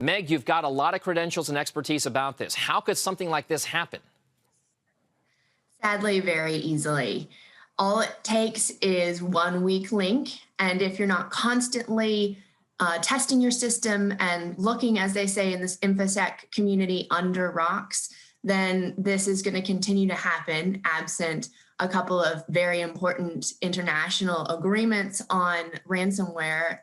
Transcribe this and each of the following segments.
Meg, you've got a lot of credentials and expertise about this. How could something like this happen? Sadly, very easily. All it takes is one weak link. And if you're not constantly testing your system and looking, as they say in this InfoSec community, under rocks, then this is going to continue to happen absent a couple of very important international agreements on ransomware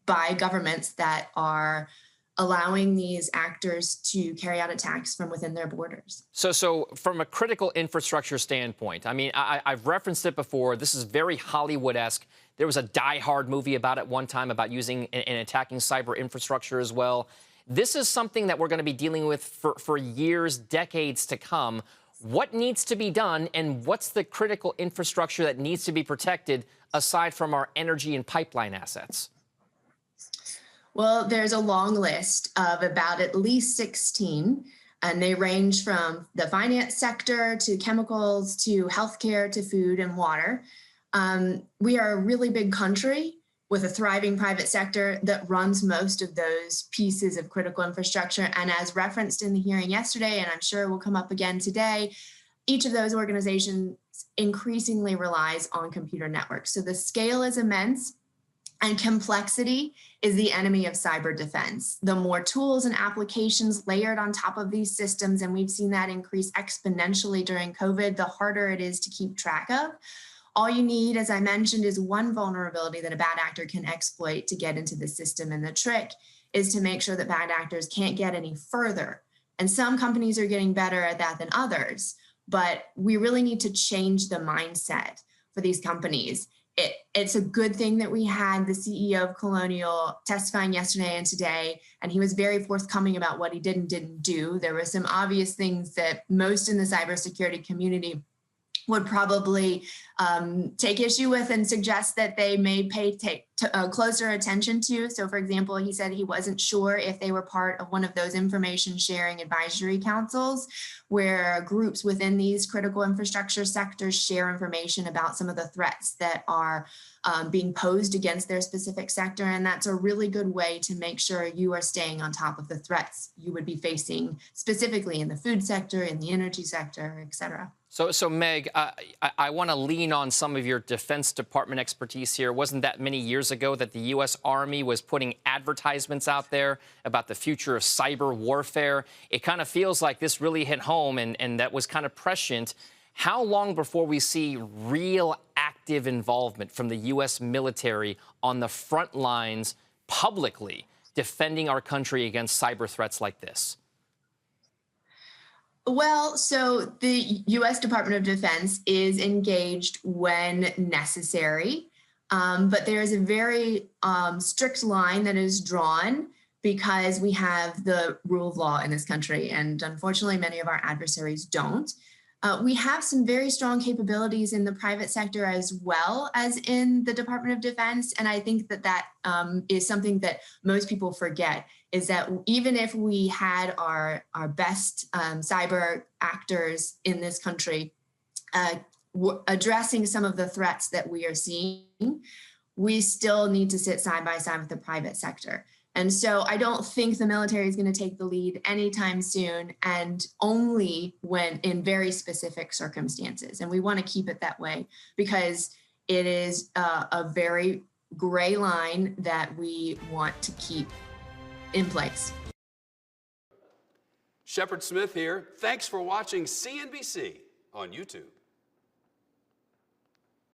by governments that are allowing these actors to carry out attacks from within their borders. So from a critical infrastructure standpoint, I mean, I've referenced it before. This is very Hollywood-esque. There was a Die Hard movie about it one time about using and attacking cyber infrastructure as well. This is something that we're going to be dealing with for years, decades to come. What needs to be done, and what's the critical infrastructure that needs to be protected aside from our energy and pipeline assets? Well, there's a long list of about at least 16, and they range from the finance sector to chemicals to healthcare to food and water. We are a really big country with a thriving private sector that runs most of those pieces of critical infrastructure. And as referenced in the hearing yesterday, and I'm sure will come up again today, each of those organizations increasingly relies on computer networks. So the scale is immense. And complexity is the enemy of cyber defense. The more tools and applications layered on top of these systems, and we've seen that increase exponentially during COVID, the harder it is to keep track of. All you need, as I mentioned, is one vulnerability that a bad actor can exploit to get into the system. And the trick is to make sure that bad actors can't get any further. And some companies are getting better at that than others, but we really need to change the mindset for these companies. It's a good thing that we had the CEO of Colonial testifying yesterday and today, and he was very forthcoming about what he did and didn't do. There were some obvious things that most in the cybersecurity community would probably take issue with and suggest that they may take closer attention to. So for example, he said he wasn't sure if they were part of one of those information sharing advisory councils where groups within these critical infrastructure sectors share information about some of the threats that are being posed against their specific sector. And that's a really good way to make sure you are staying on top of the threats you would be facing specifically in the food sector, in the energy sector, et cetera. So Meg, I want to lean on some of your Defense Department expertise here. It wasn't that many years ago that the U.S. Army was putting advertisements out there about the future of cyber warfare. It kind of feels like this really hit home, and that was kind of prescient. How long before we see real active involvement from the U.S. military on the front lines publicly defending our country against cyber threats like this? Well, so the U.S. Department of Defense is engaged when necessary, but there is a very strict line that is drawn because we have the rule of law in this country, and unfortunately, many of our adversaries don't. We have some very strong capabilities in the private sector as well as in the Department of Defense, and I think that that is something that most people forget, is that even if we had our best cyber actors in this country addressing some of the threats that we are seeing, we still need to sit side by side with the private sector. And so I don't think the military is going to take the lead anytime soon, and only when in very specific circumstances. And we want to keep it that way because it is a very gray line that we want to keep in place. Shepard Smith here. Thanks for watching CNBC on YouTube.